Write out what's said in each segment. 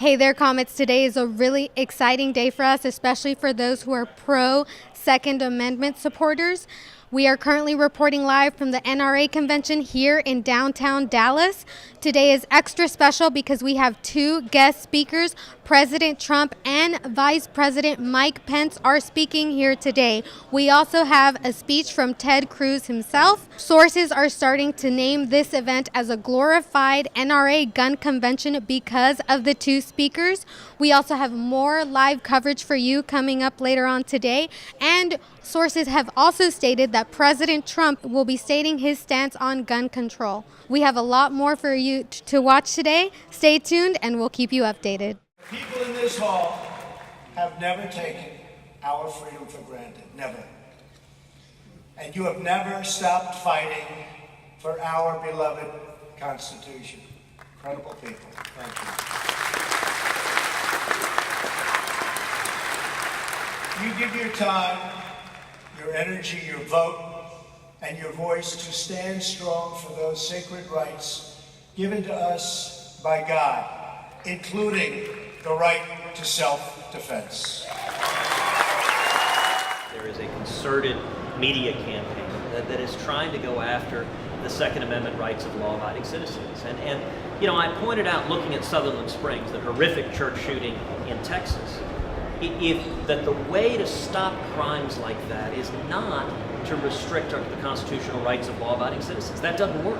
Hey there, Comets. Today is a really exciting day for us, especially for those who are pro-Second Amendment supporters. We are currently reporting live from the NRA convention here in downtown Dallas. Today is extra special because we have two guest speakers. President Trump and Vice President Mike Pence are speaking here today. We also have a speech from Ted Cruz himself. Sources are starting to name this event as a glorified NRA gun convention because of the two speakers. We also have more live coverage for you coming up later on today. And sources have also stated that President Trump will be stating his stance on gun control. We have a lot more for you to watch today. Stay tuned and we'll keep you updated. People in this hall have never taken our freedom for granted, never. And you have never stopped fighting for our beloved Constitution. Incredible people. Thank you. You give your time, your energy, your vote, and your voice to stand strong for those sacred rights given to us by God, including the right to self-defense. There is a concerted media campaign that is trying to go after the Second Amendment rights of law-abiding citizens. And you know, I pointed out, looking at Sutherland Springs, the horrific church shooting in Texas, that the way to stop crimes like that is not to restrict the constitutional rights of law-abiding citizens. That doesn't work.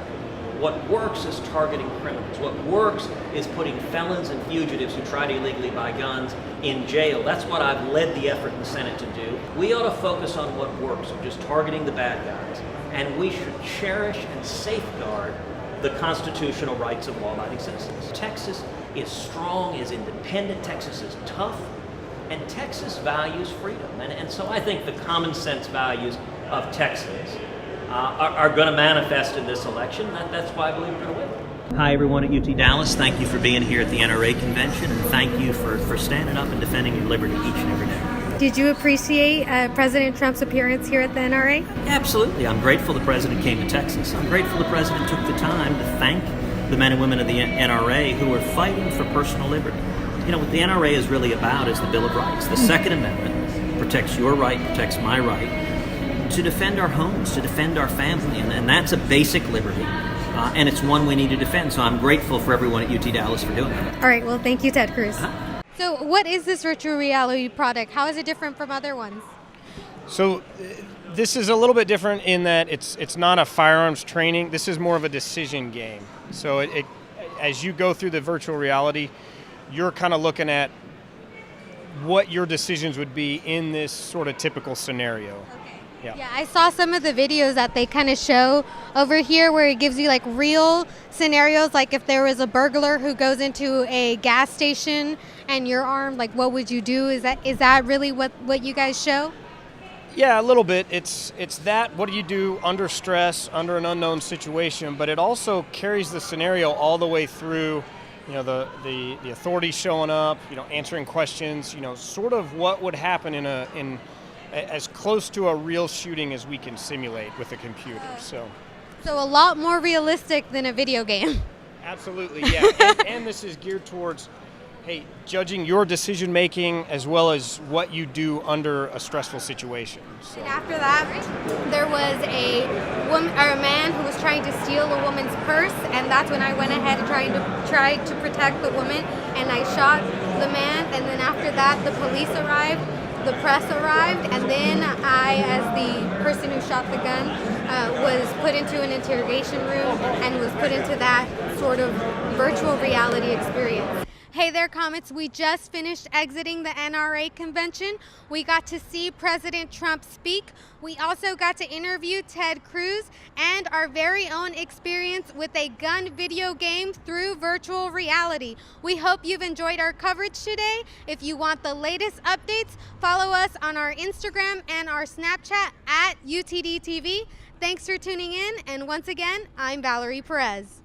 What works is targeting criminals. What works is putting felons and fugitives who try to illegally buy guns in jail. That's what I've led the effort in the Senate to do. We ought to focus on what works, which is targeting the bad guys. And we should cherish and safeguard the constitutional rights of law-abiding citizens. Texas is strong, is independent, Texas is tough, and Texas values freedom. And so I think the common sense values of Texas are going to manifest in this election. That's why I believe we're going to win. Hi, everyone at UT Dallas. Thank you for being here at the NRA convention, and thank you for standing up and defending your liberty each and every day. Did you appreciate President Trump's appearance here at the NRA? Absolutely. I'm grateful the president came to Texas. I'm grateful the president took the time to thank the men and women of the NRA who are fighting for personal liberty. You know, what the NRA is really about is the Bill of Rights. The Second Amendment protects your right, protects my right, to defend our homes, to defend our family, and that's a basic liberty, and it's one we need to defend. So I'm grateful for everyone at UT Dallas for doing that. All right, well, thank you, Ted Cruz. So what is this virtual reality product? How is it different from other ones? So this is a little bit different in that it's not a firearms training. This is more of a decision game. So it as you go through the virtual reality, you're kind of looking at what your decisions would be in this sort of typical scenario. Okay. Yeah. Yeah, I saw some of the videos that they kind of show over here where it gives you like real scenarios, like if there was a burglar who goes into a gas station and you're armed, like what would you do? Is that really what you guys show? Yeah, a little bit. It's that, what do you do under stress, under an unknown situation, but it also carries the scenario all the way through, you know, the authorities showing up, you know, answering questions, you know, sort of what would happen in as close to a real shooting as we can simulate with a computer. So a lot more realistic than a video game. Absolutely, yeah. and this is geared towards, hey, judging your decision making as well as what you do under a stressful situation. So. And after that, there was a woman or a man who was trying to steal a woman's purse, and that's when I went ahead and tried to protect the woman, and I shot the man. And then after that, the police arrived. The press arrived, and then I, as the person who shot the gun, was put into an interrogation room and was put into that sort of virtual reality experience. Hey there, Comets. We just finished exiting the NRA convention. We got to see President Trump speak. We also got to interview Ted Cruz and our very own experience with a gun video game through virtual reality. We hope you've enjoyed our coverage today. If you want the latest updates, follow us on our Instagram and our Snapchat at UTDTV. Thanks for tuning in, and once again, I'm Valerie Perez.